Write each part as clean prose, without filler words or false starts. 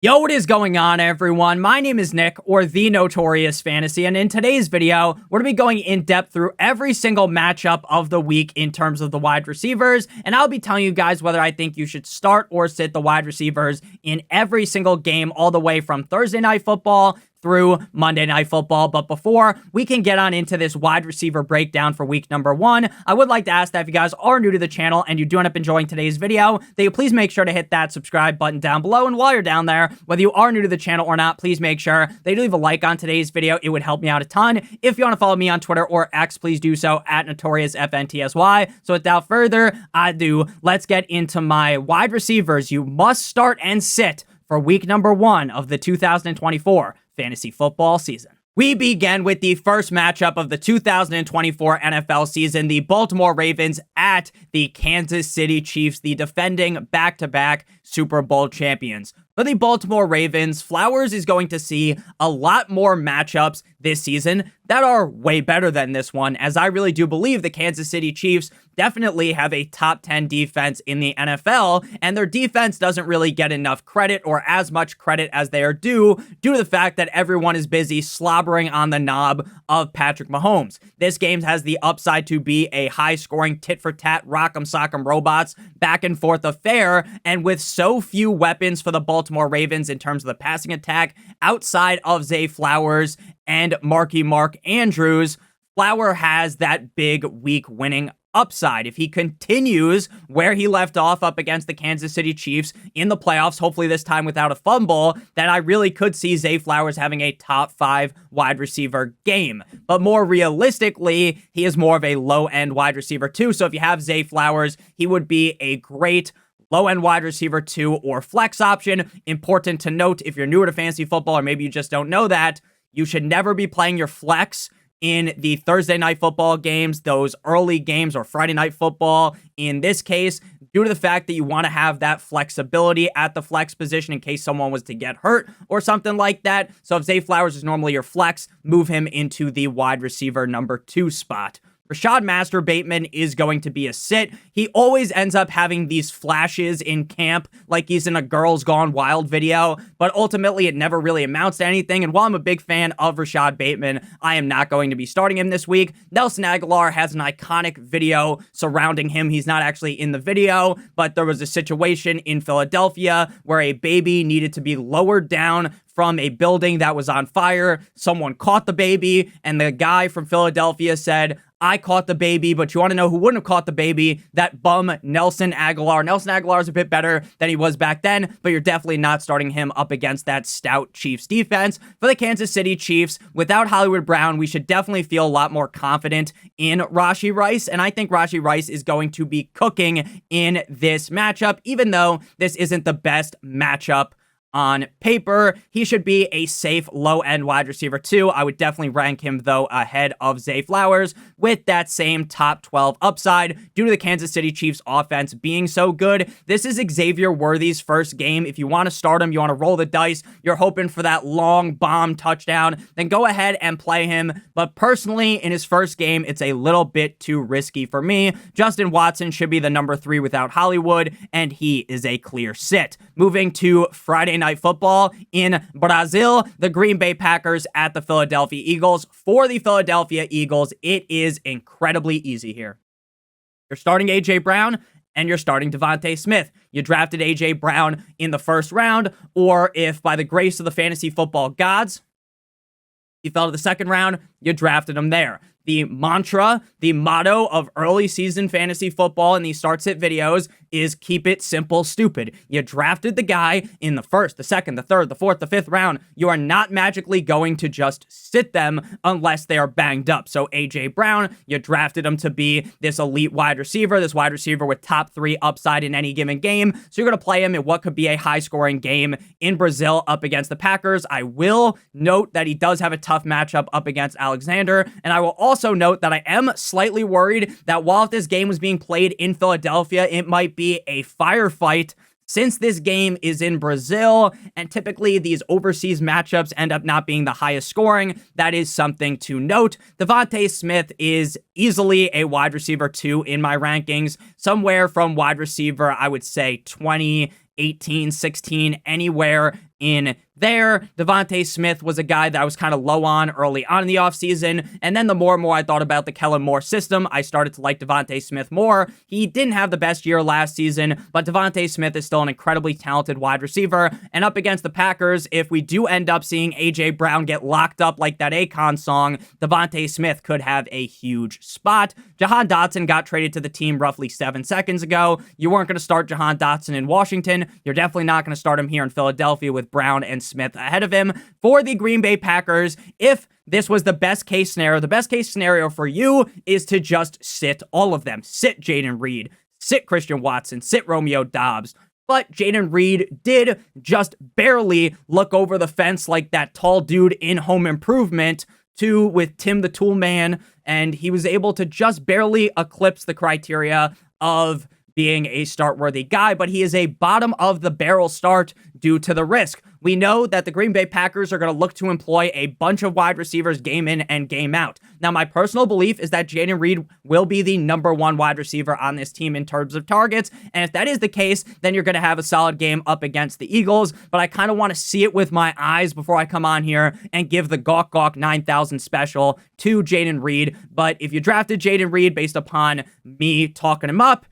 Yo, what is going on, everyone? My name is Nick, or The Notorious Fantasy, and in today's video, we're going to be going in depth through every single matchup of the week in terms of the wide receivers, and I'll be telling you guys whether I think you should start or sit the wide receivers in every single game, all the way from Thursday Night Football through Monday Night Football. But before we can get on into this wide receiver breakdown for week number 1, I would like to ask that if you guys are new to the channel and you do end up enjoying today's video, that you please make sure to hit that subscribe button down below. And while you're down there, whether you are new to the channel or not, please make sure that you leave a like on today's video. It would help me out a ton. If you want to follow me on Twitter or X, please do so at NotoriousFantasy. So without further ado, let's get into my wide receivers you must start and sit for week number 1 of the 2024 fantasy football season. We begin with the first matchup of the 2024 NFL season, the Baltimore Ravens at the Kansas City Chiefs, the defending back-to-back Super Bowl champions. For the Baltimore Ravens, Flowers is going to see a lot more matchups this season that are way better than this one, as I really do believe the Kansas City Chiefs definitely have a top 10 defense in the NFL, and their defense doesn't really get enough credit or as much credit as they are due to the fact that everyone is busy slobbering on the knob of Patrick Mahomes. This game has the upside to be a high-scoring tit-for-tat, rock'em sock'em robots back and forth affair, and with so few weapons for the Baltimore Ravens in terms of the passing attack outside of Zay Flowers and Mark Andrews, Flower has that big week winning upside. If he continues where he left off up against the Kansas City Chiefs in the playoffs, hopefully this time without a fumble, then I really could see Zay Flowers having a top 5 wide receiver game. But more realistically, he is more of a low-end wide receiver too. So if you have Zay Flowers, he would be a great low-end wide receiver 2 or flex option. Important to note, if you're newer to fantasy football or maybe you just don't know that, you should never be playing your flex in the Thursday Night Football games, those early games, or Friday Night Football in this case, due to the fact that you want to have that flexibility at the flex position in case someone was to get hurt or something like that. So if Zay Flowers is normally your flex, move him into the wide receiver number 2 spot. Rashad Master Bateman is going to be a sit. He always ends up having these flashes in camp like he's in a Girls Gone Wild video, but ultimately it never really amounts to anything. And while I'm a big fan of Rashad Bateman, I am not going to be starting him this week. Nelson Agholor has an iconic video surrounding him. He's not actually in the video, but there was a situation in Philadelphia where a baby needed to be lowered down from a building that was on fire. Someone caught the baby, and the guy from Philadelphia said, "I caught the baby," but you want to know who wouldn't have caught the baby? That bum, Nelson Agholor. Nelson Agholor is a bit better than he was back then, but you're definitely not starting him up against that stout Chiefs defense. For the Kansas City Chiefs, without Hollywood Brown, we should definitely feel a lot more confident in Rashee Rice, and I think Rashee Rice is going to be cooking in this matchup, even though this isn't the best matchup on paper. He should be a safe low-end wide receiver too. I would definitely rank him, though, ahead of Zay Flowers with that same top 12 upside due to the Kansas City Chiefs offense being so good. This is Xavier Worthy's first game. If you want to start him, you want to roll the dice, you're hoping for that long bomb touchdown, then go ahead and play him. But personally, in his first game, it's a little bit too risky for me. Justin Watson should be the number 3 without Hollywood, and he is a clear sit. Moving to Friday Night Football in Brazil, the Green Bay Packers at the Philadelphia Eagles. For the Philadelphia Eagles, it is incredibly easy here. You're starting A.J. Brown, and you're starting Devontae Smith. You drafted A.J. Brown in the first round, or if by the grace of the fantasy football gods, he fell to the second round, you drafted him there. The mantra, the motto of early season fantasy football in these start-sit videos is keep it simple, stupid. You drafted the guy in the first, the second, the third, the fourth, the fifth round. You are not magically going to just sit them unless they are banged up. So A.J. Brown, you drafted him to be this elite wide receiver, this wide receiver with top 3 upside in any given game. So you're going to play him in what could be a high-scoring game in Brazil up against the Packers. I will note that he does have a tough matchup up against Alexander, and I will also note that I am slightly worried that while if this game was being played in Philadelphia, it might be a firefight since this game is in Brazil, and typically these overseas matchups end up not being the highest scoring. That is something to note. Devontae Smith is easily a wide receiver 2 in my rankings, somewhere from wide receiver, I would say 20, 18, 16, anywhere in there. Devontae Smith was a guy that I was kind of low on early on in the offseason, and then the more and more I thought about the Kellen Moore system, I started to like Devontae Smith more. He didn't have the best year last season, but Devontae Smith is still an incredibly talented wide receiver, and up against the Packers, if we do end up seeing A.J. Brown get locked up like that Akon song, Devontae Smith could have a huge spot. Jahan Dotson got traded to the team roughly 7 seconds ago. You weren't going to start Jahan Dotson in Washington. You're definitely not going to start him here in Philadelphia with Brown and Smith ahead of him. For the Green Bay Packers, if this was the best case scenario for you is to just sit all of them. Sit Jayden Reed, sit Christian Watson, sit Romeo Doubs. But Jayden Reed did just barely look over the fence like that tall dude in Home Improvement with Tim the Tool Man, and he was able to just barely eclipse the criteria of being a start-worthy guy, but he is a bottom-of-the-barrel start due to the risk. We know that the Green Bay Packers are going to look to employ a bunch of wide receivers game in and game out. Now, my personal belief is that Jayden Reed will be the number one wide receiver on this team in terms of targets, and if that is the case, then you're going to have a solid game up against the Eagles, but I kind of want to see it with my eyes before I come on here and give the Gawk Gawk 9000 special to Jayden Reed. But if you drafted Jayden Reed based upon me talking him up,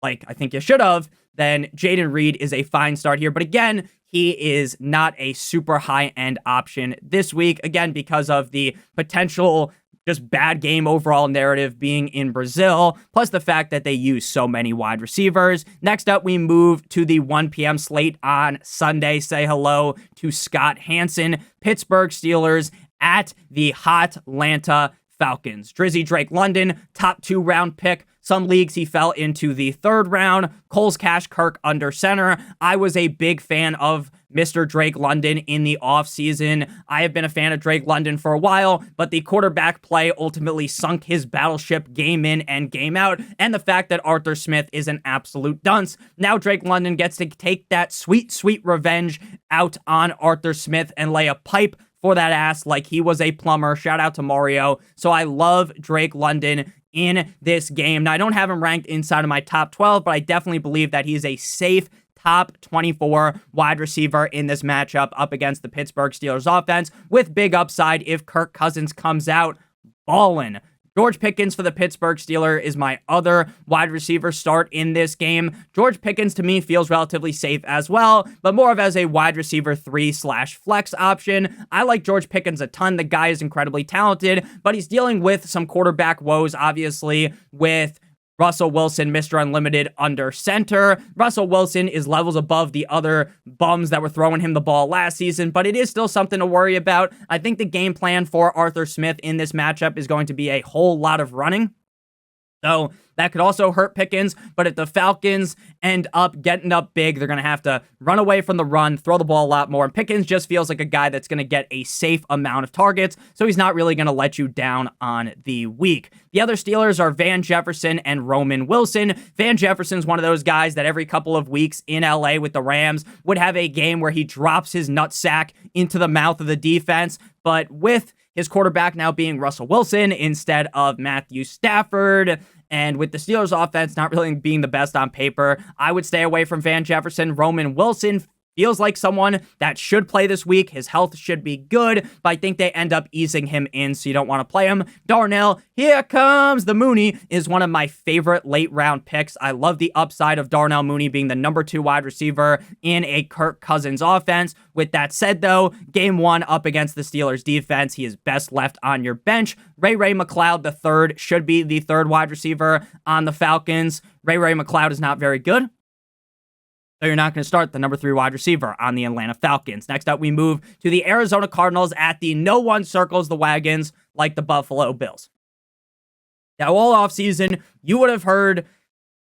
like I think you should have, then Jayden Reed is a fine start here. But again, he is not a super high-end option this week, again, because of the potential just bad game overall narrative being in Brazil, plus the fact that they use so many wide receivers. Next up, we move to the 1 p.m. slate on Sunday. Say hello to Scott Hansen. Pittsburgh Steelers at the hot Atlanta Falcons. Drizzy Drake London, top 2-round pick. Some leagues he fell into the 3rd round. Coles Cash Kirk under center. I was a big fan of Mr. Drake London in the offseason. I have been a fan of Drake London for a while, but the quarterback play ultimately sunk his battleship game in and game out, and the fact that Arthur Smith is an absolute dunce. Now Drake London gets to take that sweet, sweet revenge out on Arthur Smith and lay a pipe for that ass like he was a plumber. Shout out to Mario. So I love Drake London in this game. Now, I don't have him ranked inside of my top 12, but I definitely believe that he's a safe top 24 wide receiver in this matchup up against the Pittsburgh Steelers offense with big upside if Kirk Cousins comes out ballin'. George Pickens for the Pittsburgh Steelers is my other wide receiver start in this game. George Pickens to me feels relatively safe as well, but more of as a wide receiver 3/flex option. I like George Pickens a ton. The guy is incredibly talented, but he's dealing with some quarterback woes, obviously, with Russell Wilson, Mr. Unlimited, under center. Russell Wilson is levels above the other bums that were throwing him the ball last season, but it is still something to worry about. I think the game plan for Arthur Smith in this matchup is going to be a whole lot of running. So that could also hurt Pickens, but if the Falcons end up getting up big, they're going to have to run away from the run, throw the ball a lot more, and Pickens just feels like a guy that's going to get a safe amount of targets, so he's not really going to let you down on the week. The other Steelers are Van Jefferson and Roman Wilson. Van Jefferson's one of those guys that every couple of weeks in LA with the Rams would have a game where he drops his nutsack into the mouth of the defense, but with his quarterback now being Russell Wilson instead of Matthew Stafford, and with the Steelers offense not really being the best on paper, I would stay away from Van Jefferson. Roman Wilson feels like someone that should play this week. His health should be good, but I think they end up easing him in, so you don't want to play him. Darnell, here comes the Mooney, is one of my favorite late-round picks. I love the upside of Darnell Mooney being the number 2 wide receiver in a Kirk Cousins offense. With that said, though, game 1 up against the Steelers defense, he is best left on your bench. Ray McLeod III should be the 3rd wide receiver on the Falcons. Ray McLeod is not very good, so you're not going to start the number 3 wide receiver on the Atlanta Falcons. Next up, we move to the Arizona Cardinals at the no one circles the wagons like the Buffalo Bills. Now, all offseason, you would have heard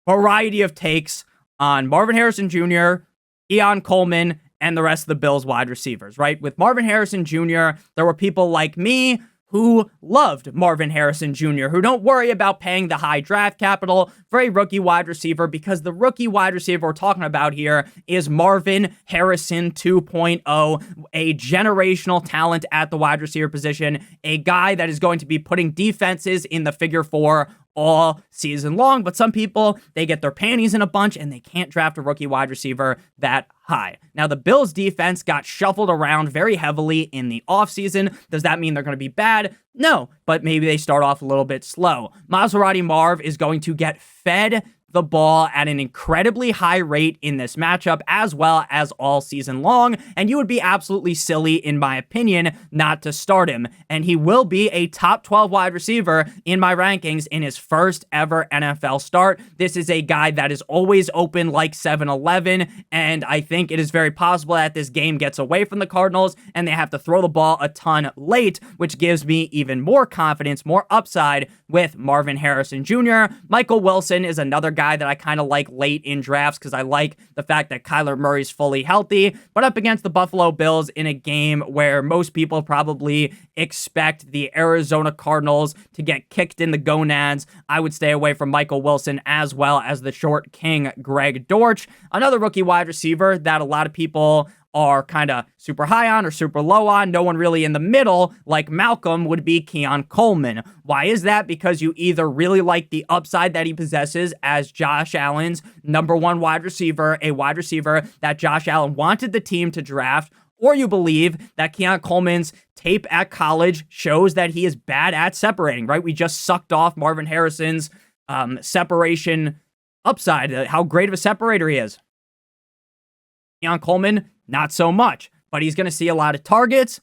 a variety of takes on Marvin Harrison Jr., Keon Coleman, and the rest of the Bills wide receivers, right? With Marvin Harrison Jr., there were people like me who loved Marvin Harrison Jr., who don't worry about paying the high draft capital for a rookie wide receiver, because the rookie wide receiver we're talking about here is Marvin Harrison 2.0, a generational talent at the wide receiver position, a guy that is going to be putting defenses in the figure 4 all season long. But some people, they get their panties in a bunch and they can't draft a rookie wide receiver that high. Now, the Bills defense got shuffled around very heavily in the offseason. Does that mean they're going to be bad? No, but maybe they start off a little bit slow. Maserati Marv is going to get fed the ball at an incredibly high rate in this matchup, as well as all season long, and you would be absolutely silly, in my opinion, not to start him. And he will be a top 12 wide receiver in my rankings in his first ever NFL start. This is a guy that is always open like 7-Eleven, and I think it is very possible that this game gets away from the Cardinals and they have to throw the ball a ton late, which gives me even more confidence, more upside with Marvin Harrison Jr. Michael Wilson is another guy that I kind of like late in drafts because I like the fact that Kyler Murray's fully healthy, but up against the Buffalo Bills in a game where most people probably expect the Arizona Cardinals to get kicked in the gonads, I would stay away from Michael Wilson as well as the short king Greg Dortch. Another rookie wide receiver that a lot of people are kind of super high on or super low on, no one really in the middle, like Malcolm, would be Keon Coleman. Why is that? Because you either really like the upside that he possesses as Josh Allen's number one wide receiver, a wide receiver that Josh Allen wanted the team to draft, or you believe that Keon Coleman's tape at college shows that he is bad at separating, right? We just sucked off Marvin Harrison's separation upside, how great of a separator he is. Keon Coleman, not so much, but he's going to see a lot of targets,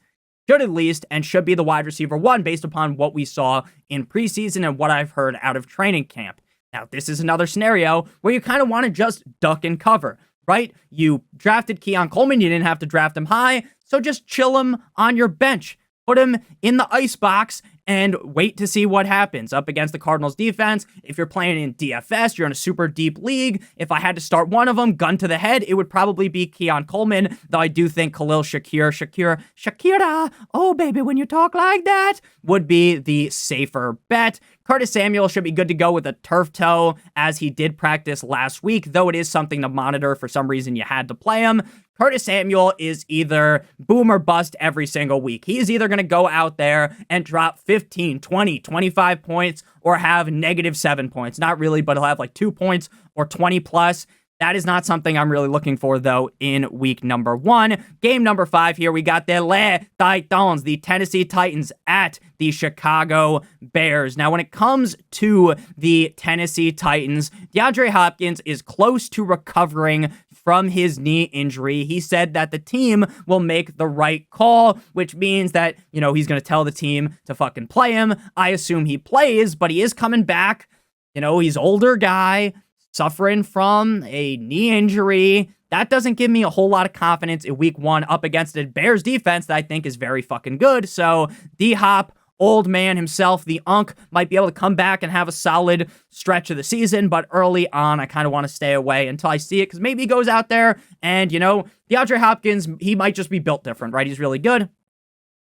should at least, and should be the wide receiver one based upon what we saw in preseason and what I've heard out of training camp. Now, this is another scenario where you kind of want to just duck and cover, right? You drafted Keon Coleman, you didn't have to draft him high, so just chill him on your bench. Put him in the ice box and wait to see what happens up against the Cardinals defense. If you're playing in DFS, you're in a super deep league. If I had to start one of them, gun to the head, it would probably be Keon Coleman, though I do think Khalil Shakira, oh baby, when you talk like that, would be the safer bet. Curtis Samuel should be good to go with a turf toe, as he did practice last week, though it is something to monitor. For some reason, you had to play him. Curtis Samuel is either boom or bust every single week. He's either going to go out there and drop 15, 20, 25 points or have -7 points. Not really, but he'll have like 2 points or 20 plus. That is not something I'm really looking for, though, in week number 1. Game number 5 here, we got the Les Titans, the Tennessee Titans at the Chicago Bears. Now, when it comes to the Tennessee Titans, DeAndre Hopkins is close to recovering from his knee injury. He said that the team will make the right call, which means that, he's going to tell the team to fucking play him. I assume he plays, but he is coming back. He's older guy, suffering from a knee injury. That doesn't give me a whole lot of confidence in week 1 up against a Bears defense that I think is very fucking good. So D-Hop, old man himself, the Unk, might be able to come back and have a solid stretch of the season, but early on, I kind of want to stay away until I see it, because maybe he goes out there and, DeAndre Hopkins, he might just be built different, right? He's really good.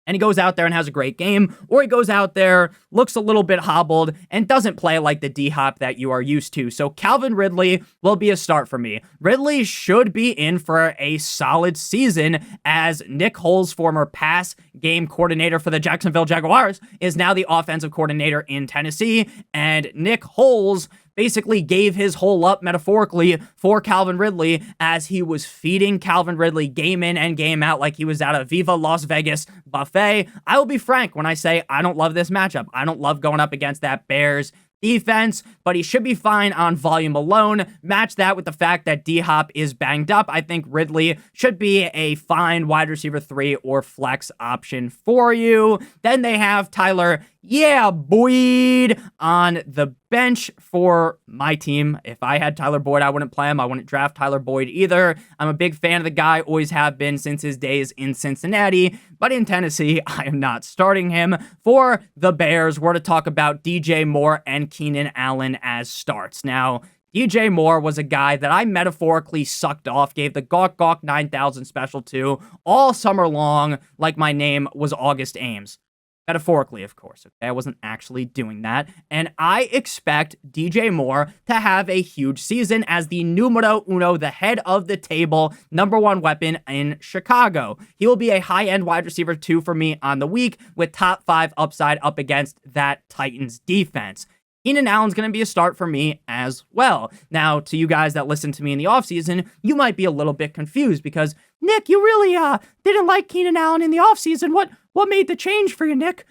And he goes out there and has a great game, or he goes out there, looks a little bit hobbled, and doesn't play like the D-Hop that you are used to. So Calvin Ridley will be a start for me. Ridley should be in for a solid season, as Nick Foles, former pass game coordinator for the Jacksonville Jaguars, is now the offensive coordinator in Tennessee, and Nick Foles basically gave his hole up metaphorically for Calvin Ridley, as he was feeding Calvin Ridley game in and game out like he was at a Viva Las Vegas buffet. I will be frank when I say I don't love this matchup. I don't love going up against that Bears defense, but he should be fine on volume alone. Match that with the fact that D-Hop is banged up. I think Ridley should be a fine wide receiver 3 or flex option for you. Then they have Tyler Boyd on the bench for my team. If I had Tyler Boyd, I wouldn't play him. I wouldn't draft Tyler Boyd either. I'm a big fan of the guy, always have been since his days in Cincinnati, but in Tennessee, I am not starting him. For the Bears, we're to talk about DJ Moore and Keenan Allen as starts. Now, DJ Moore was a guy that I metaphorically sucked off, gave the Gawk 9000 special to all summer long, like my name was August Ames. Metaphorically, of course, okay? I wasn't actually doing that. And I expect DJ Moore to have a huge season as the numero uno, the head of the table, number 1 weapon in Chicago. He will be a high-end wide receiver 2 for me on the week, with top 5 upside up against that Titans defense. Keenan Allen's going to be a start for me as well. Now, to you guys that listen to me in the offseason, you might be a little bit confused because, Nick, you really didn't like Keenan Allen in the offseason. What made the change for you, Nick?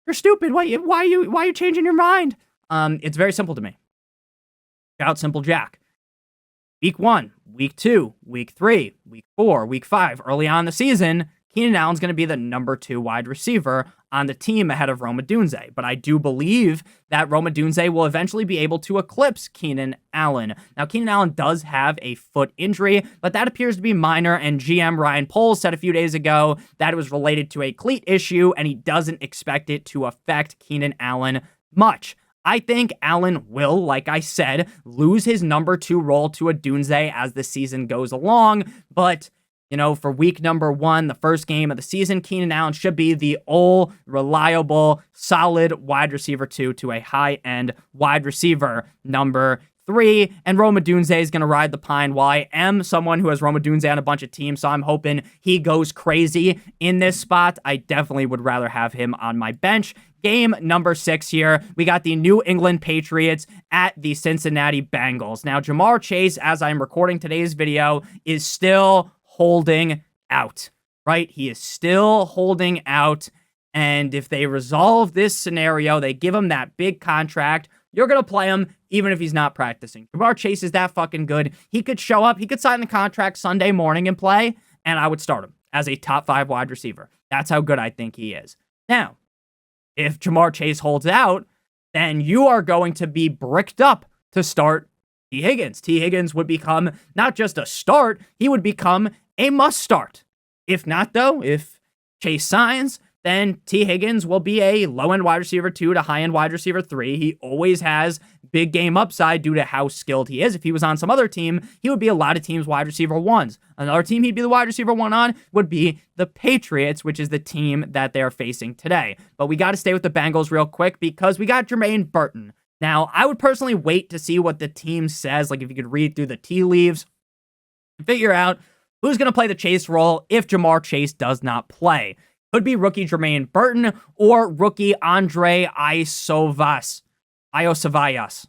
You're stupid. Why are you changing your mind? It's very simple to me. Shout Simple Jack. Week 1, Week 2, Week 3, Week 4, Week 5, early on in the season, Keenan Allen's going to be the number 2 wide receiver on the team ahead of Rome Odunze. But I do believe that Rome Odunze will eventually be able to eclipse Keenan Allen. Now, Keenan Allen does have a foot injury, but that appears to be minor, and GM Ryan Poles said a few days ago that it was related to a cleat issue, and he doesn't expect it to affect Keenan Allen much. I think Allen will, like I said, lose his number 2 role to Odunze as the season goes along, but for week number 1, the first game of the season, Keenan Allen should be the reliable, solid wide receiver 2 to a high-end wide receiver number 3. And Rome Odunze is going to ride the pine. While I am someone who has Rome Odunze on a bunch of teams, so I'm hoping he goes crazy in this spot, I definitely would rather have him on my bench. Game number 6 here, we got the New England Patriots at the Cincinnati Bengals. Now, Ja'Marr Chase, as I'm recording today's video, is still holding out, right? He is still holding out, and if they resolve this scenario, they give him that big contract, you're going to play him even if he's not practicing. Ja'Marr Chase is that fucking good. He could show up, he could sign the contract Sunday morning and play, and I would start him as a top 5 wide receiver. That's how good I think he is. Now, if Ja'Marr Chase holds out, then you are going to be bricked up to start T. Higgins. T. Higgins would become not just a start, he would become a must start. If not, though, if Chase signs, then T. Higgins will be a low-end wide receiver 2 to high-end wide receiver 3. He always has big game upside due to how skilled he is. If he was on some other team, he would be a lot of teams' wide receiver 1s. Another team he'd be the wide receiver 1 on would be the Patriots, which is the team that they're facing today. But we got to stay with the Bengals real quick because we got Jermaine Burton. Now, I would personally wait to see what the team says, like if you could read through the tea leaves and figure out who's going to play the Chase role if Ja'Marr Chase does not play. Could be rookie Jermaine Burton or rookie Andre Iosivas. Iosivasa.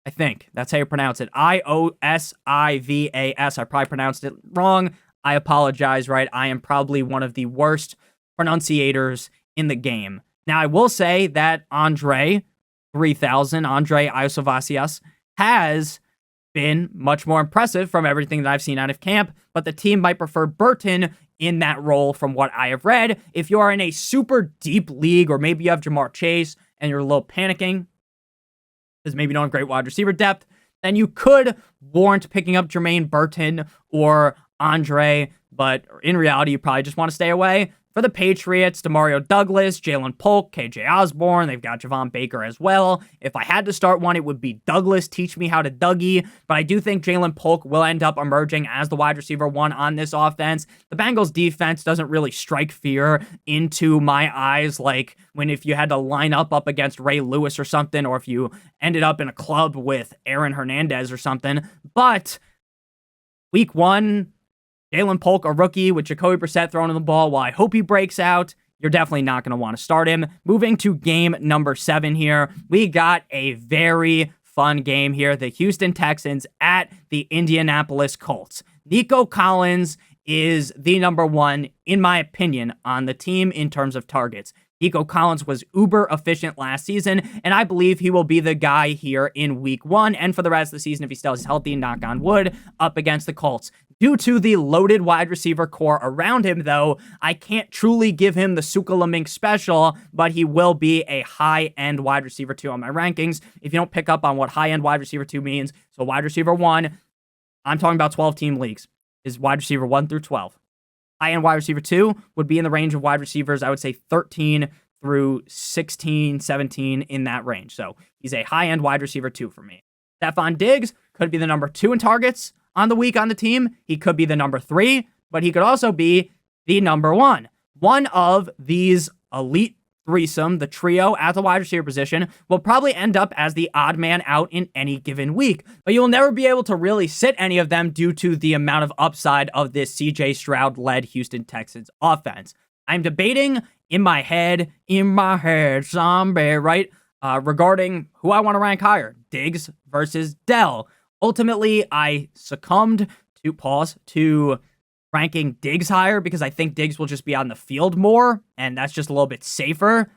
I think that's how you pronounce it. Iosivas. I probably pronounced it wrong. I apologize, right? I am probably one of the worst pronunciators in the game. Now, I will say that Andre Iosivas, has been much more impressive from everything that I've seen out of camp, but the team might prefer Burton in that role from what I have read. If you are in a super deep league, or maybe you have Ja'Marr Chase and you're a little panicking because maybe you don't have great wide receiver depth, then you could warrant picking up Jermaine Burton or Andre, but in reality, you probably just want to stay away. For the Patriots, Demario Douglas, Jalen Polk, KJ Osborne, they've got Javon Baker as well. If I had to start one, it would be Douglas. Teach me how to Dougie. But I do think Jalen Polk will end up emerging as the wide receiver 1 on this offense. The Bengals defense doesn't really strike fear into my eyes, like when if you had to line up against Ray Lewis or something, or if you ended up in a club with Aaron Hernandez or something. But week 1, Jalen Polk, a rookie with Jacoby Brissett throwing in the ball. While I hope he breaks out, you're definitely not going to want to start him. Moving to game number 7 here, we got a very fun game here. The Houston Texans at the Indianapolis Colts. Nico Collins is the number 1, in my opinion, on the team in terms of targets. Nico Collins was uber efficient last season, and I believe he will be the guy here in week 1 and for the rest of the season if he still is healthy, knock on wood, up against the Colts. Due to the loaded wide receiver core around him, though, I can't truly give him the Sukalamink special, but he will be a high-end wide receiver 2 on my rankings. If you don't pick up on what high-end wide receiver 2 means, so wide receiver 1, I'm talking about 12-team leagues, is wide receiver 1 through 12. High-end wide receiver 2 would be in the range of wide receivers, I would say 13 through 16, 17 in that range. So he's a high-end wide receiver 2 for me. Stephon Diggs could be the number 2 in targets on the week on the team. He could be the number 3, but he could also be the number 1. One of these elite threesome, the trio at the wide receiver position, will probably end up as the odd man out in any given week. But you'll never be able to really sit any of them due to the amount of upside of this CJ Stroud-led Houston Texans offense. I'm debating in my head, zombie, right? Regarding who I want to rank higher, Diggs versus Dell. Ultimately, I succumbed to ranking Diggs higher because I think Diggs will just be on the field more, and that's just a little bit safer.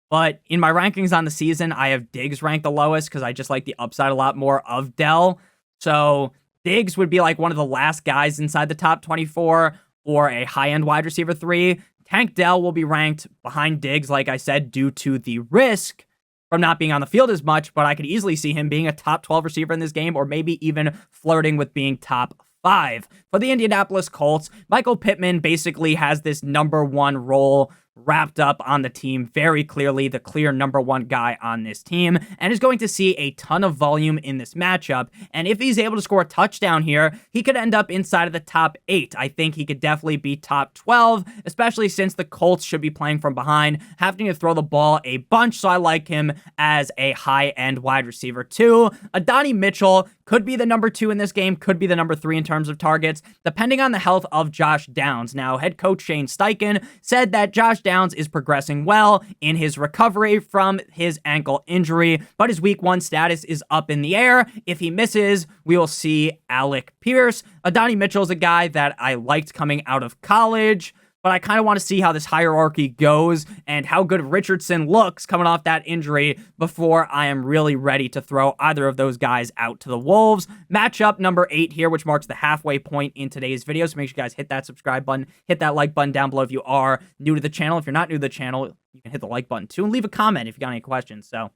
But in my rankings on the season, I have Diggs ranked the lowest because I just like the upside a lot more of Dell. So Diggs would be like one of the last guys inside the top 24 or a high-end wide receiver 3. Tank Dell will be ranked behind Diggs, like I said, due to the risk from not being on the field as much, but I could easily see him being a top 12 receiver in this game or maybe even flirting with being top 5. For the Indianapolis Colts, Michael Pittman basically has this number 1 role wrapped up on the team very clearly, the clear number 1 guy on this team, and is going to see a ton of volume in this matchup. And if he's able to score a touchdown here, he could end up inside of the top 8. I think he could definitely be top 12, especially since the Colts should be playing from behind, having to throw the ball a bunch, so I like him as a high-end wide receiver too. Adonai Mitchell could be the number 2 in this game, could be the number 3 in terms of targets, depending on the health of Josh Downs. Now, head coach Shane Steichen said that Josh Downs is progressing well in his recovery from his ankle injury, but his week 1 status is up in the air. If he misses, we will see Alec Pierce. Adonai Mitchell is a guy that I liked coming out of college, but I kind of want to see how this hierarchy goes and how good Richardson looks coming off that injury before I am really ready to throw either of those guys out to the Wolves. Matchup number 8 here, which marks the halfway point in today's video. So make sure you guys hit that subscribe button, hit that like button down below if you are new to the channel. If you're not new to the channel, you can hit the like button too and leave a comment if you got any questions. So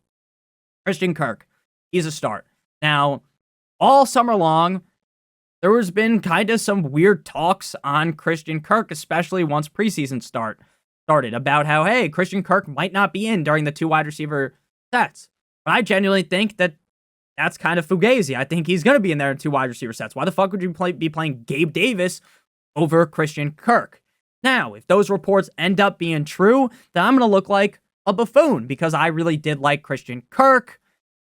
Christian Kirk, he's a start. Now, all summer long, there has been kind of some weird talks on Christian Kirk, especially once preseason started, about how, hey, Christian Kirk might not be in during the 2 wide receiver sets. But I genuinely think that that's kind of fugazi. I think he's going to be in there in 2 wide receiver sets. Why the fuck would you be playing Gabe Davis over Christian Kirk? Now, if those reports end up being true, then I'm going to look like a buffoon because I really did like Christian Kirk.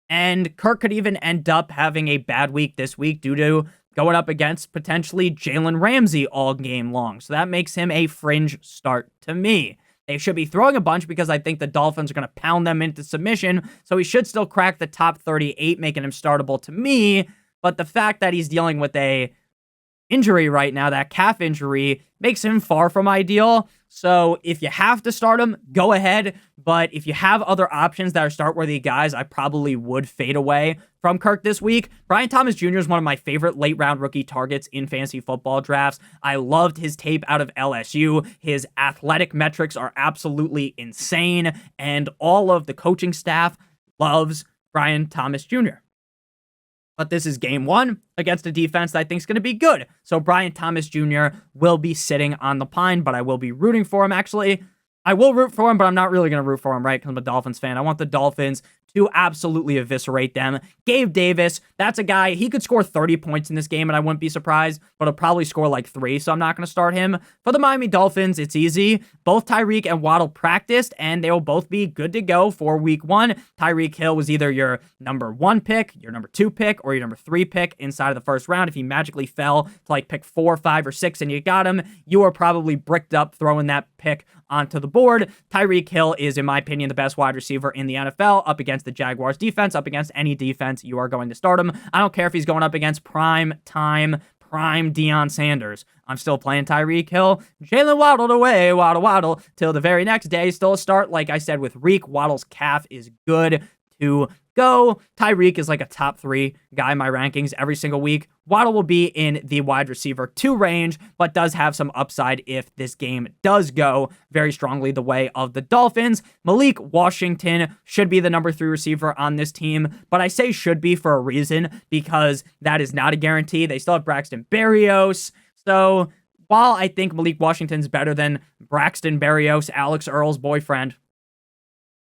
And Kirk could even end up having a bad week this week due to going up against potentially Jalen Ramsey all game long. So that makes him a fringe start to me. They should be throwing a bunch because I think the Dolphins are going to pound them into submission. So he should still crack the top 38, making him startable to me. But the fact that he's dealing with a injury right now, that calf injury, makes him far from ideal. So if you have to start him, go ahead. But if you have other options that are start-worthy guys, I probably would fade away from Kirk this week. Brian Thomas Jr. is one of my favorite late-round rookie targets in fantasy football drafts. I loved his tape out of LSU. His athletic metrics are absolutely insane, and all of the coaching staff loves Brian Thomas Jr. But this is game 1 against a defense that I think is going to be good. So Brian Thomas Jr. will be sitting on the pine, but I will be rooting for him. Actually, I will root for him, but I'm not really going to root for him, right? Because I'm a Dolphins fan. I want the Dolphins to absolutely eviscerate them. Gabe Davis, that's a guy, he could score 30 points in this game, and I wouldn't be surprised, but he'll probably score like 3, so I'm not going to start him. For the Miami Dolphins, it's easy. Both Tyreek and Waddle practiced, and they will both be good to go for week 1. Tyreek Hill was either your number 1 pick, your number 2 pick, or your number 3 pick inside of the first round. If he magically fell to like pick 4, 5, or 6 and you got him, you are probably bricked up throwing that pick onto the board. Tyreek Hill is, in my opinion, the best wide receiver in the NFL up against the Jaguars defense, up against any defense. You are going to start him. I don't care if he's going up against prime Deion Sanders. I'm still playing Tyreek Hill. Jalen waddled away, waddle, till the very next day. Still a start. Like I said, with Reek, Waddle's calf is good to go. Tyreek is like a top 3 guy in my rankings every single week. Waddle will be in the wide receiver 2 range, but does have some upside if this game does go very strongly the way of the Dolphins. Malik Washington should be the number 3 receiver on this team, but I say should be for a reason because that is not a guarantee. They still have Braxton Berrios. So while I think Malik Washington's better than Braxton Berrios, Alex Earl's boyfriend,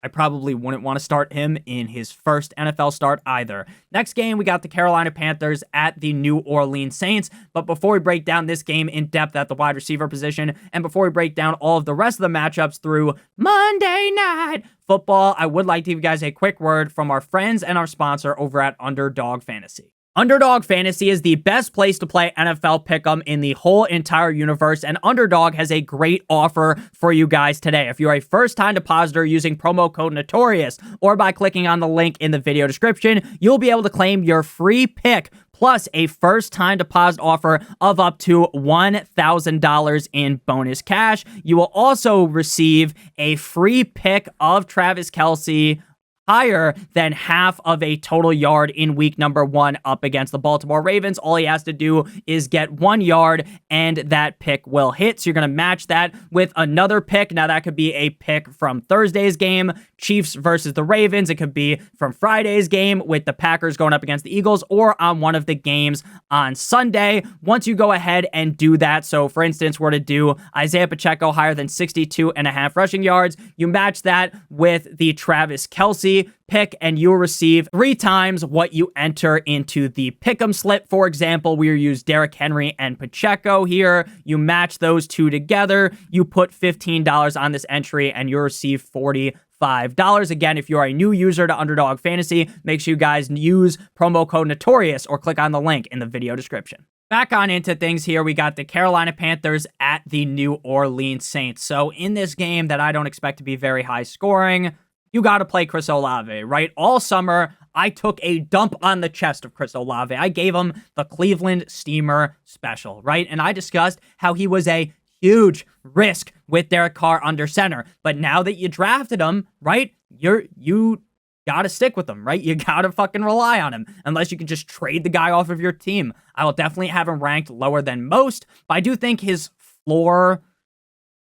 I probably wouldn't want to start him in his first NFL start either. Next game, we got the Carolina Panthers at the New Orleans Saints. But before we break down this game in depth at the wide receiver position, and before we break down all of the rest of the matchups through Monday Night Football, I would like to give you guys a quick word from our friends and our sponsor over at Underdog Fantasy. Underdog Fantasy is the best place to play NFL Pick'em in the whole entire universe, and Underdog has a great offer for you guys today. If you're a first-time depositor using promo code Notorious or by clicking on the link in the video description, you'll be able to claim your free pick plus a first-time deposit offer of up to $1,000 in bonus cash. You will also receive a free pick of Travis Kelce higher than half of a total yard in week number 1 up against the Baltimore Ravens. All he has to do is get 1 yard and that pick will hit. So you're going to match that with another pick. Now that could be a pick from Thursday's game, Chiefs versus the Ravens. It could be from Friday's game with the Packers going up against the Eagles, or on one of the games on Sunday. Once you go ahead and do that, so for instance, we're to do Isaiah Pacheco higher than 62.5 rushing yards. You match that with the Travis Kelce pick, and you'll receive 3 times what you enter into the pick'em slip. For example, we use Derrick Henry and Pacheco here. You match those two together. You put $15 on this entry, and you'll receive $45. Again, if you are a new user to Underdog Fantasy, make sure you guys use promo code Notorious or click on the link in the video description. Back on into things here, we got the Carolina Panthers at the New Orleans Saints. So in this game that I don't expect to be very high scoring, you got to play Chris Olave, right? All summer, I took a dump on the chest of Chris Olave. I gave him the Cleveland Steamer special, right? And I discussed how he was a huge risk with Derek Carr under center. But now that you drafted him, right, you got to stick with him, right? You got to fucking rely on him, unless you can just trade the guy off of your team. I will definitely have him ranked lower than most, but I do think his floor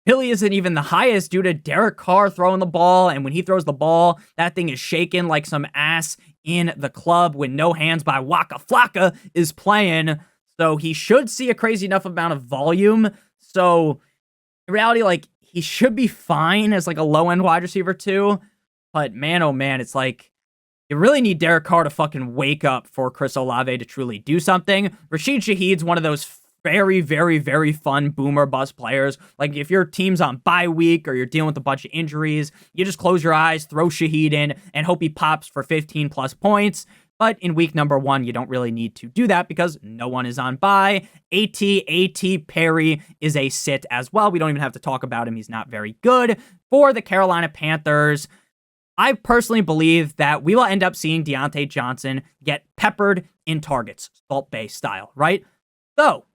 really isn't even the highest due to Derek Carr throwing the ball, and when he throws the ball, that thing is shaking like some ass in the club when No Hands by Waka Flocka is playing. So he should see a crazy enough amount of volume. So in reality, like, he should be fine as like a low-end wide receiver too. But man, oh man, it's like you really need Derek Carr to fucking wake up for Chris Olave to truly do something. Rashid Shaheed's one of those very, very, very fun boomer bust players. Like, if your team's on bye week or you're dealing with a bunch of injuries, you just close your eyes, throw Shaheed in, and hope he pops for 15 plus points. But in week number 1, you don't really need to do that because no one is on bye. A.T. Perry is a sit as well. We don't even have to talk about him. He's not very good. For the Carolina Panthers, I personally believe that we will end up seeing Deontay Johnson get peppered in targets, Salt Bay style, right? Though,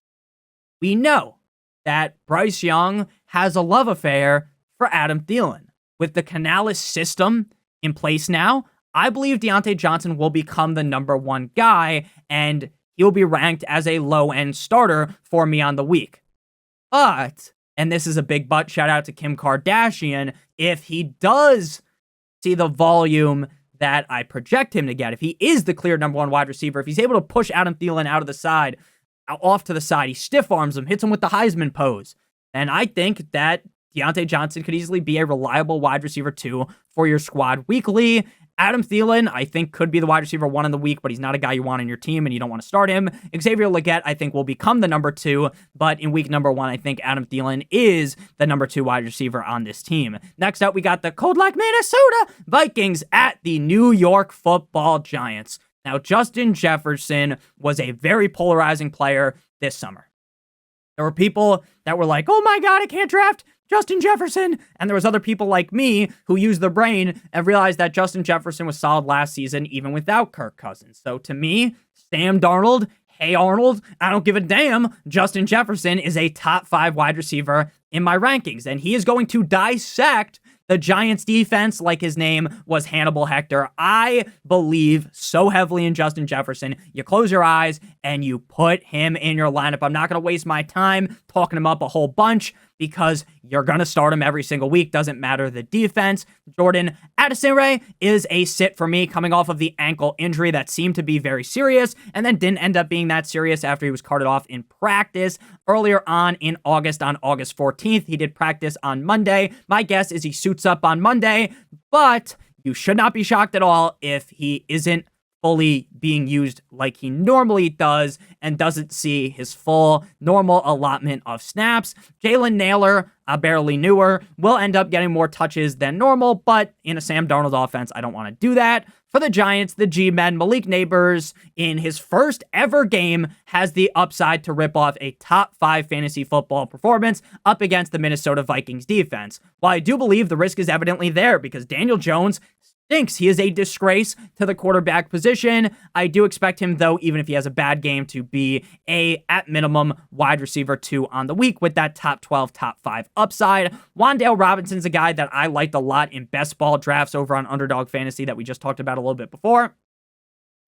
we know that Bryce Young has a love affair for Adam Thielen. With the Canales system in place now, I believe Deontay Johnson will become the number 1 guy, and he'll be ranked as a low-end starter for me on the week. But, and this is a big but, shout out to Kim Kardashian, if he does see the volume that I project him to get, if he is the clear number 1 wide receiver, if he's able to push Adam Thielen off to the side, he stiff arms him, hits him with the Heisman pose. And I think that Deontay Johnson could easily be a reliable wide receiver 2 for your squad weekly. Adam Thielen, I think, could be the wide receiver 1 in the week, but he's not a guy you want on your team and you don't want to start him. Xavier Legette, I think, will become the number 2, but in week number 1, I think Adam Thielen is the number 2 wide receiver on this team. Next up, we got the cold like Minnesota Vikings at the New York Football Giants. Now, Justin Jefferson was a very polarizing player this summer. There were people that were like, oh my God, I can't draft Justin Jefferson. And there was other people like me who used their brain and realized that Justin Jefferson was solid last season, even without Kirk Cousins. So to me, Sam Darnold, hey Arnold, I don't give a damn. Justin Jefferson is a top 5 wide receiver in my rankings, and he is going to dissect the Giants defense like his name was Hannibal Hector. I believe so heavily in Justin Jefferson. You close your eyes and you put him in your lineup. I'm not going to waste my time talking him up a whole bunch because you're going to start him every single week. Doesn't matter the defense. Jordan Addison-Ray is a sit for me coming off of the ankle injury that seemed to be very serious and then didn't end up being that serious after he was carted off in practice earlier on in August. On August 14th, he did practice on Monday. My guess is he suits up on Monday, but you should not be shocked at all if he isn't fully being used like he normally does and doesn't see his full normal allotment of snaps. Jalen Nailor, barely newer, will end up getting more touches than normal, but in a Sam Darnold offense, I don't want to do that. For the Giants, the G-Men, Malik Neighbors, in his first ever game, has the upside to rip off a top 5 fantasy football performance up against the Minnesota Vikings defense. While I do believe the risk is evidently there because Daniel Jones thinks he is a disgrace to the quarterback position. I do expect him, though, even if he has a bad game, to be at minimum, wide receiver 2 on the week with that top 12, top 5 upside. Wan'Dale Robinson's a guy that I liked a lot in best ball drafts over on Underdog Fantasy that we just talked about a little bit before.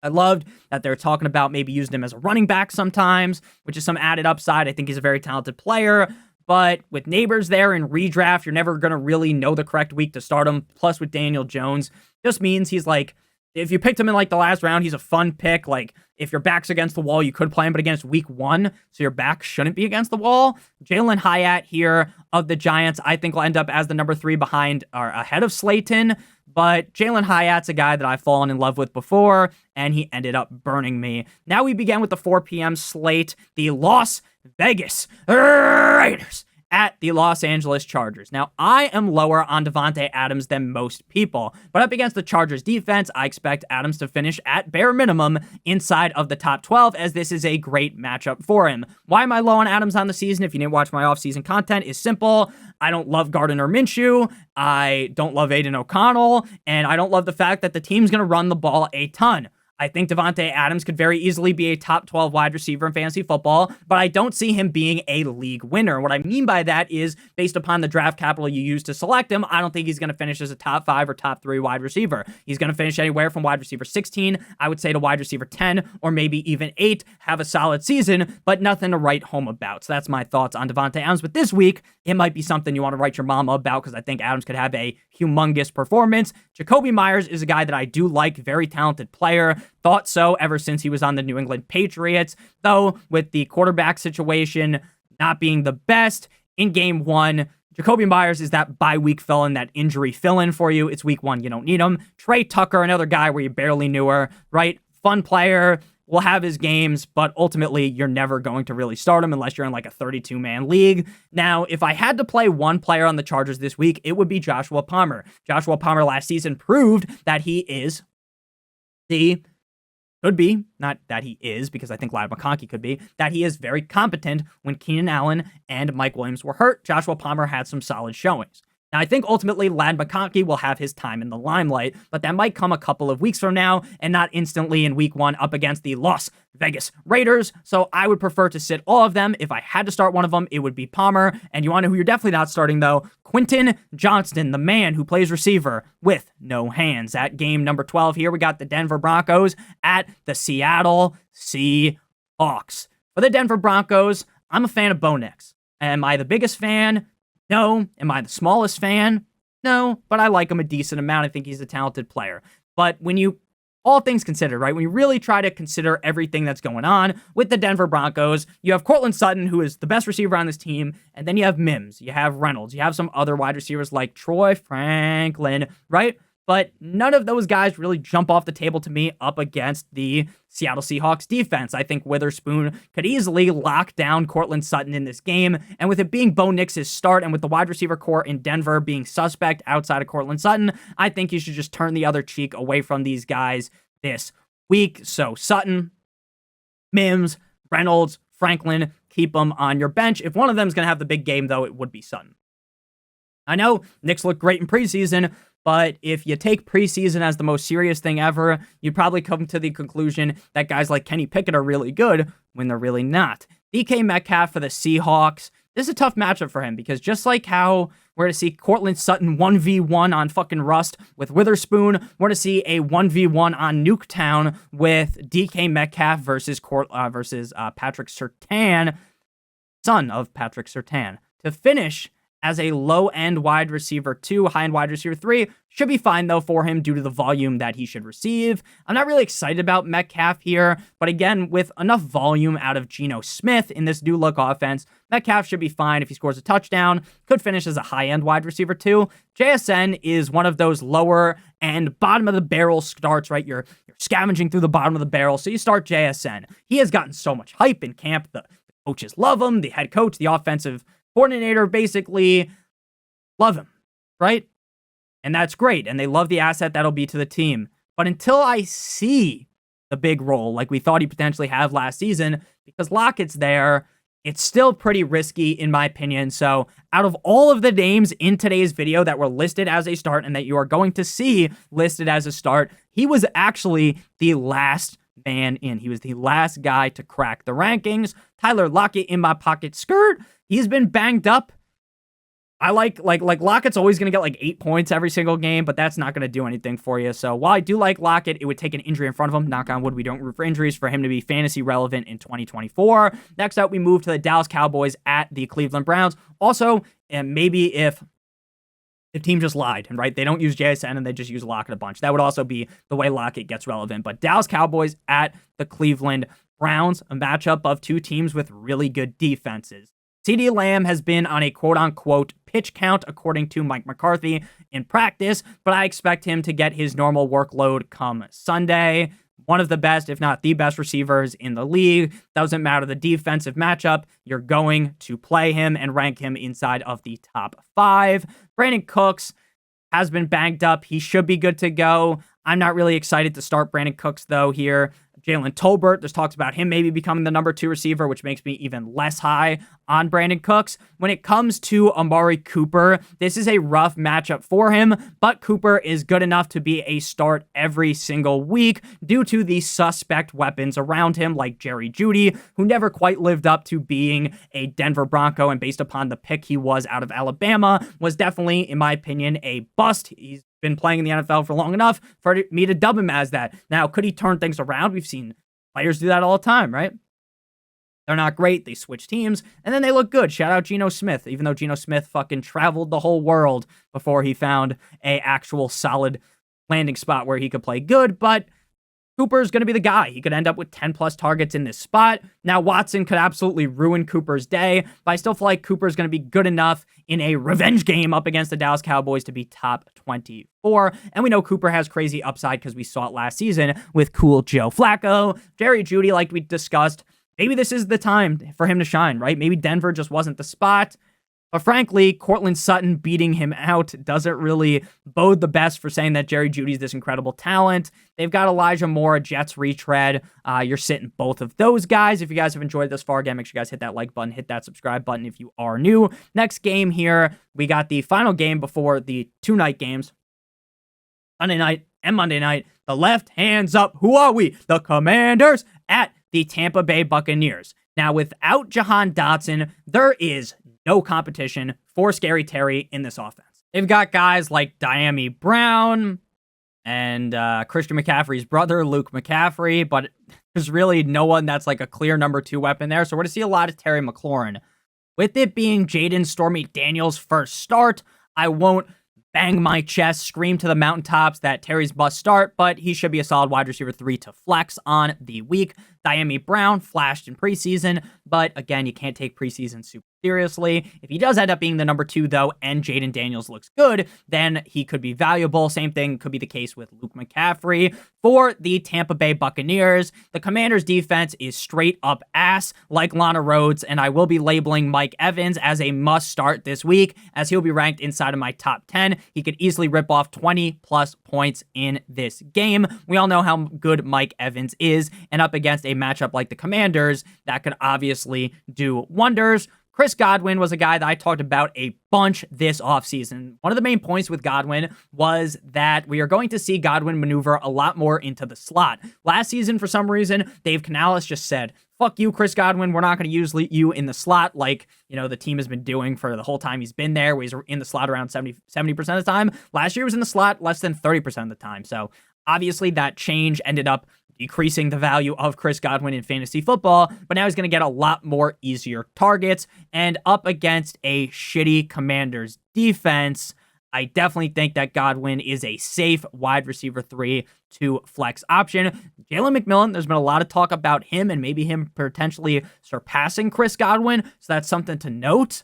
I loved that they're talking about maybe using him as a running back sometimes, which is some added upside. I think he's a very talented player. But with Neighbors there in redraft, you're never going to really know the correct week to start him. Plus, with Daniel Jones, just means he's like, if you picked him in like the last round, he's a fun pick. Like, if your back's against the wall, you could play him, but against week 1, so your back shouldn't be against the wall. Jalen Hyatt here of the Giants, I think will end up as the number 3 behind or ahead of Slayton. But Jalen Hyatt's a guy that I've fallen in love with before, and he ended up burning me. Now we begin with the 4 p.m. slate. The Las Vegas Raiders at the Los Angeles Chargers. Now, I am lower on Davante Adams than most people, but up against the Chargers defense, I expect Adams to finish at bare minimum inside of the top 12, as this is a great matchup for him. Why am I low on Adams on the season? If you didn't watch my offseason content, is simple. I don't love Gardner Minshew. I don't love Aiden O'Connell, and I don't love the fact that the team's going to run the ball a ton. I think Davante Adams could very easily be a top 12 wide receiver in fantasy football, but I don't see him being a league winner. What I mean by that is, based upon the draft capital you use to select him, I don't think he's going to finish as a top 5 or top 3 wide receiver. He's going to finish anywhere from wide receiver 16, I would say, to wide receiver 10, or maybe even 8, have a solid season, but nothing to write home about. So that's my thoughts on Davante Adams. But this week, it might be something you want to write your mama about, because I think Adams could have a humongous performance. Jacoby Myers is a guy that I do like, very talented player. Thought so ever since he was on the New England Patriots, though with the quarterback situation not being the best in game 1, Jacoby Myers is that bye-week fill-in, that injury fill-in for you. It's week 1, you don't need him. Trey Tucker, another guy where you barely knew her, right? Fun player, will have his games, but ultimately you're never going to really start him unless you're in like a 32-man league. Now, if I had to play one player on the Chargers this week, it would be Joshua Palmer. Joshua Palmer last season proved that he is could be, not that he is, because I think Ladd McConkey could be, that he is very competent when Keenan Allen and Mike Williams were hurt. Joshua Palmer had some solid showings. Now, I think ultimately Ladd McConkey will have his time in the limelight, but that might come a couple of weeks from now and not instantly in week 1 up against the Las Vegas Raiders. So I would prefer to sit all of them. If I had to start one of them, it would be Palmer. And you want to know who you're definitely not starting, though? Quentin Johnston, the man who plays receiver with no hands. At game number 12 here, we got the Denver Broncos at the Seattle Seahawks. For the Denver Broncos, I'm a fan of Bo Nix. Am I the biggest fan? No. Am I the smallest fan? No, but I like him a decent amount. I think he's a talented player. But when you, all things considered, right, when you really try to consider everything that's going on with the Denver Broncos, you have Courtland Sutton, who is the best receiver on this team, and then you have Mims, you have Reynolds, you have some other wide receivers like Troy Franklin, right? But none of those guys really jump off the table to me up against the Seattle Seahawks defense. I think Witherspoon could easily lock down Courtland Sutton in this game. And with it being Bo Nix's start and with the wide receiver core in Denver being suspect outside of Courtland Sutton, I think you should just turn the other cheek away from these guys this week. So Sutton, Mims, Reynolds, Franklin, keep them on your bench. If one of them is going to have the big game, though, it would be Sutton. I know Knicks looked great in preseason, but if you take preseason as the most serious thing ever, you'd probably come to the conclusion that guys like Kenny Pickett are really good when they're really not. DK Metcalf for the Seahawks. This is a tough matchup for him because just like how we're to see Courtland Sutton 1v1 on fucking Rust with Witherspoon, we're to see a 1v1 on Nuketown with DK Metcalf versus Patrick Surtain, son of Patrick Surtain, to finish as a low-end wide receiver 2, high-end wide receiver 3. Should be fine, though, for him due to the volume that he should receive. I'm not really excited about Metcalf here, but again, with enough volume out of Geno Smith in this new-look offense, Metcalf should be fine if he scores a touchdown. Could finish as a high-end wide receiver 2. JSN is one of those lower and bottom-of-the-barrel starts, right? Your you're scavenging through the bottom of the barrel, so you start JSN. He has gotten so much hype in camp. The coaches love him. The head coach, the offensive coordinator basically love him, right? And that's great. And they love the asset that'll be to the team. But until I see the big role like we thought he potentially had last season, because Lockett's there, it's still pretty risky in my opinion. So out of all of the names in today's video that were listed as a start and that you are going to see listed as a start, he was actually the last man in. He was the last guy to crack the rankings. Tyler Lockett in my pocket skirt. He's been banged up. I like Lockett's always going to get like 8 points every single game, but that's not going to do anything for you. So while I do like Lockett, it would take an injury in front of him. Knock on wood, we don't root for injuries for him to be fantasy relevant in 2024. Next up, we move to the Dallas Cowboys at the Cleveland Browns. Also, and maybe if the team just lied, and right, they don't use JSN and they just use Lockett a bunch. That would also be the way Lockett gets relevant. But Dallas Cowboys at the Cleveland Browns, a matchup of two teams with really good defenses. CeeDee Lamb has been on a quote-unquote pitch count, according to Mike McCarthy, in practice, but I expect him to get his normal workload come Sunday. One of the best, if not the best receivers in the league. Doesn't matter the defensive matchup. You're going to play him and rank him inside of the top 5. Brandon Cooks has been banged up. He should be good to go. I'm not really excited to start Brandon Cooks, though, here. Jalen Tolbert, there's talks about him maybe becoming the number 2 receiver, which makes me even less high on Brandon Cooks. When it comes to Amari Cooper, this is a rough matchup for him, but Cooper is good enough to be a start every single week due to the suspect weapons around him, like Jerry Jeudy, who never quite lived up to being a Denver Bronco, and based upon the pick he was out of Alabama, was definitely, in my opinion, a bust. He's been playing in the NFL for long enough for me to dub him as that. Now, could he turn things around? We've seen players do that all the time, right? They're not great. They switch teams, and then they look good. Shout out Geno Smith, even though Geno Smith fucking traveled the whole world before he found a actual solid landing spot where he could play good, but Cooper's going to be the guy. He could end up with 10-plus targets in this spot. Now, Watson could absolutely ruin Cooper's day, but I still feel like Cooper's going to be good enough in a revenge game up against the Dallas Cowboys to be top 24. And we know Cooper has crazy upside because we saw it last season with cool Joe Flacco. Jerry Jeudy, like we discussed, maybe this is the time for him to shine, right? Maybe Denver just wasn't the spot. But frankly, Cortland Sutton beating him out doesn't really bode the best for saying that Jerry Jeudy's this incredible talent. They've got Elijah Moore, a Jets retread. You're sitting both of those guys. If you guys have enjoyed this far, again, make sure you guys hit that like button, hit that subscribe button if you are new. Next game here, we got the final game before the 2 night games, Sunday night and Monday night. The left hands up. Who are we? The Commanders at the Tampa Bay Buccaneers. Now, without Jahan Dotson, there is no competition for Scary Terry in this offense. They've got guys like Diami Brown and Christian McCaffrey's brother, Luke McCaffrey, but there's really no one that's like a clear number 2 weapon there. So we're going to see a lot of Terry McLaurin. With it being Jaden Stormy Daniels' first start, I won't bang my chest, scream to the mountaintops that Terry's must start, but he should be a solid wide receiver 3 to flex on the week. Diami Brown flashed in preseason, but again, you can't take preseason super seriously. If he does end up being the number 2, though, and Jaden Daniels looks good, then he could be valuable. Same thing could be the case with Luke McCaffrey. For the Tampa Bay Buccaneers, the Commanders' defense is straight up ass, like Lana Rhodes, and I will be labeling Mike Evans as a must start this week, as he'll be ranked inside of my top 10. He could easily rip off 20-plus points in this game. We all know how good Mike Evans is, and up against a matchup like the Commanders, that could obviously do wonders. Chris Godwin was a guy that I talked about a bunch this offseason. One of the main points with Godwin was that we are going to see Godwin maneuver a lot more into the slot. Last season, for some reason, Dave Canales just said, fuck you, Chris Godwin. We're not going to use you in the slot like, the team has been doing for the whole time he's been there, where he's in the slot around 70% of the time. Last year he was in the slot less than 30% of the time. So obviously that change ended up decreasing the value of Chris Godwin in fantasy football, but now he's going to get a lot more easier targets, and up against a shitty Commanders defense, I definitely think that Godwin is a safe wide receiver 3 to flex option. Jalen McMillan, there's been a lot of talk about him and maybe him potentially surpassing Chris Godwin, so that's something to note.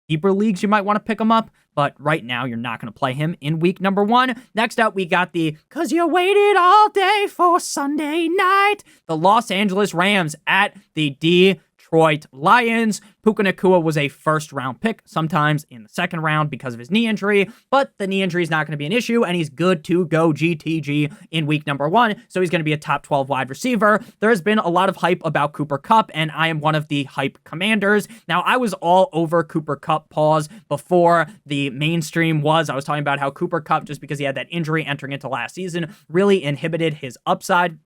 deeper leagues, you might want to pick him up, but right now you're not going to play him in week number 1. Next up, we got the "'cause you waited all day for Sunday night," the Los Angeles Rams at the Detroit Lions. Puka Nacua was a first-round pick, sometimes in the second round because of his knee injury, but the knee injury is not going to be an issue, and he's good to go GTG in week number 1, so he's going to be a top 12 wide receiver. There has been a lot of hype about Cooper Kupp, and I am one of the hype commanders. Now, I was all over Cooper Kupp before the mainstream was. I was talking about how Cooper Kupp, just because he had that injury entering into last season, really inhibited his upside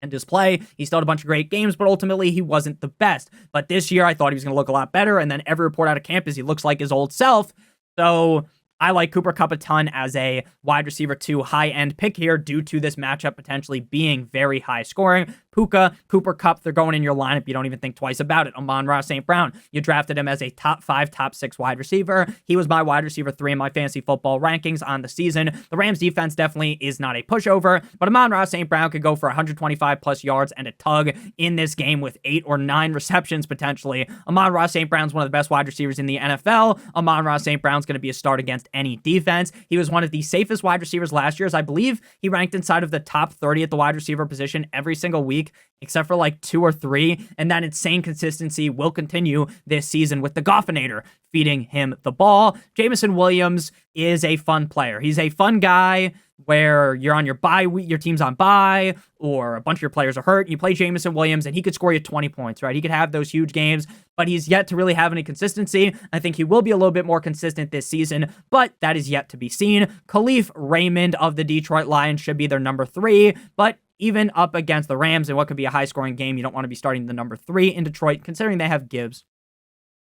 and his play. He still had a bunch of great games, but ultimately he wasn't the best. But this year I thought he was going to look a lot better, and then every report out of camp is he looks like his old self. So I like Cooper Kupp a ton as a wide receiver 2 high-end pick here due to this matchup potentially being very high scoring. Puka, Cooper Kupp, they're going in your lineup. You don't even think twice about it. Amon-Ra St. Brown, you drafted him as a top 5, top 6 wide receiver. He was my wide receiver 3 in my fantasy football rankings on the season. The Rams defense definitely is not a pushover, but Amon-Ra St. Brown could go for 125 plus yards and a tug in this game with 8 or 9 receptions potentially. Amon-Ra St. Brown's one of the best wide receivers in the NFL. Amon-Ra St. Brown's going to be a start against any defense. He was one of the safest wide receivers last year, as I believe he ranked inside of the top 30 at the wide receiver position every single week, except for like 2 or 3, and that insane consistency will continue this season with the Goffinator feeding him the ball. Jameson Williams is a fun player. He's a fun guy where you're on your bye week, your team's on bye, or a bunch of your players are hurt. You play Jameson Williams, and he could score you 20 points, right? He could have those huge games, but he's yet to really have any consistency. I think he will be a little bit more consistent this season, but that is yet to be seen. Khalif Raymond of the Detroit Lions should be their number 3, but even up against the Rams in what could be a high-scoring game, you don't want to be starting the number 3 in Detroit, considering they have Gibbs,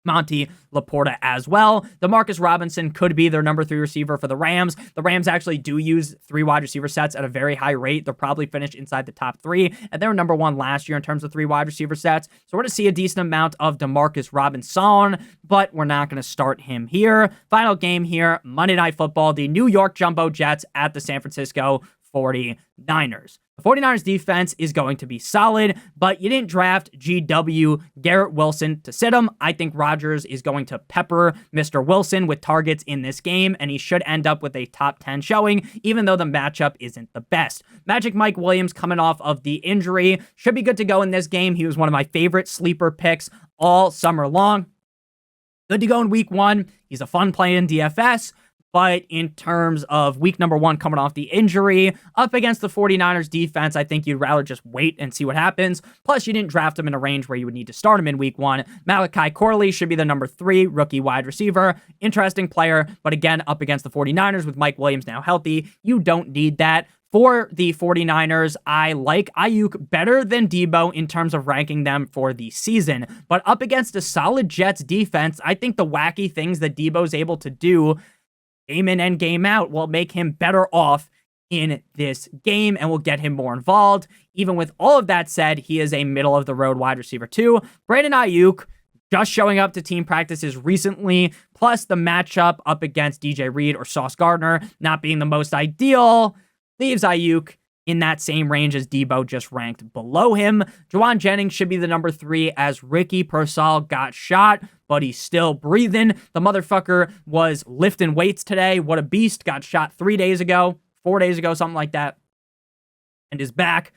Monty, Laporta as well. Demarcus Robinson could be their number 3 receiver for the Rams. The Rams actually do use 3 wide receiver sets at a very high rate. They'll probably finish inside the top 3, and they were number 1 last year in terms of 3 wide receiver sets. So we're going to see a decent amount of Demarcus Robinson, but we're not going to start him here. Final game here, Monday Night Football, the New York Jumbo Jets at the San Francisco 49ers. The 49ers defense is going to be solid, but you didn't draft GW Garrett Wilson to sit him. I think Rodgers is going to pepper Mr. Wilson with targets in this game, and he should end up with a top 10 showing, even though the matchup isn't the best. Magic Mike Williams, coming off of the injury, should be good to go in this game. He was one of my favorite sleeper picks all summer long. Good to go in week 1. He's a fun play in DFS. But in terms of week number 1 coming off the injury, up against the 49ers defense, I think you'd rather just wait and see what happens. Plus, you didn't draft him in a range where you would need to start him in week 1. Malachi Corley should be the number 3 rookie wide receiver. Interesting player, but again, up against the 49ers with Mike Williams now healthy, you don't need that. For the 49ers, I like Ayuk better than Debo in terms of ranking them for the season. But up against a solid Jets defense, I think the wacky things that Debo's able to do game in and game out will make him better off in this game and will get him more involved. Even with all of that said, he is a middle-of-the-road wide receiver too. Brandon Ayuk just showing up to team practices recently, plus the matchup up against DJ Reed or Sauce Gardner not being the most ideal, leaves Ayuk in that same range as Debo, just ranked below him. Juwan Jennings should be the number 3 as Ricky Pearsall got shot, but he's still breathing. The motherfucker was lifting weights today. What a beast. Got shot 4 days ago, something like that, and is back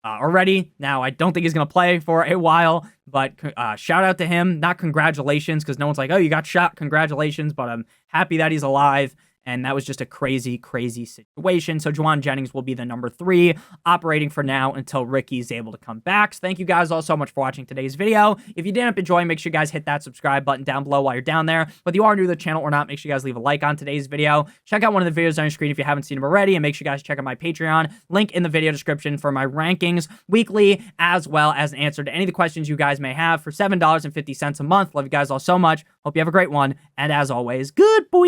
already. Now, I don't think he's going to play for a while, but shout out to him. Not congratulations, because no one's like, oh, you got shot, congratulations, but I'm happy that he's alive. And that was just a crazy, crazy situation. So Juwan Jennings will be the number 3 operating for now until Ricky's able to come back. So thank you guys all so much for watching today's video. If you did end up enjoying, make sure you guys hit that subscribe button down below while you're down there. Whether you are new to the channel or not, make sure you guys leave a like on today's video. Check out one of the videos on your screen if you haven't seen them already. And make sure you guys check out my Patreon. Link in the video description for my rankings weekly, as well as an answer to any of the questions you guys may have for $7.50 a month. Love you guys all so much. Hope you have a great one. And as always, good boy.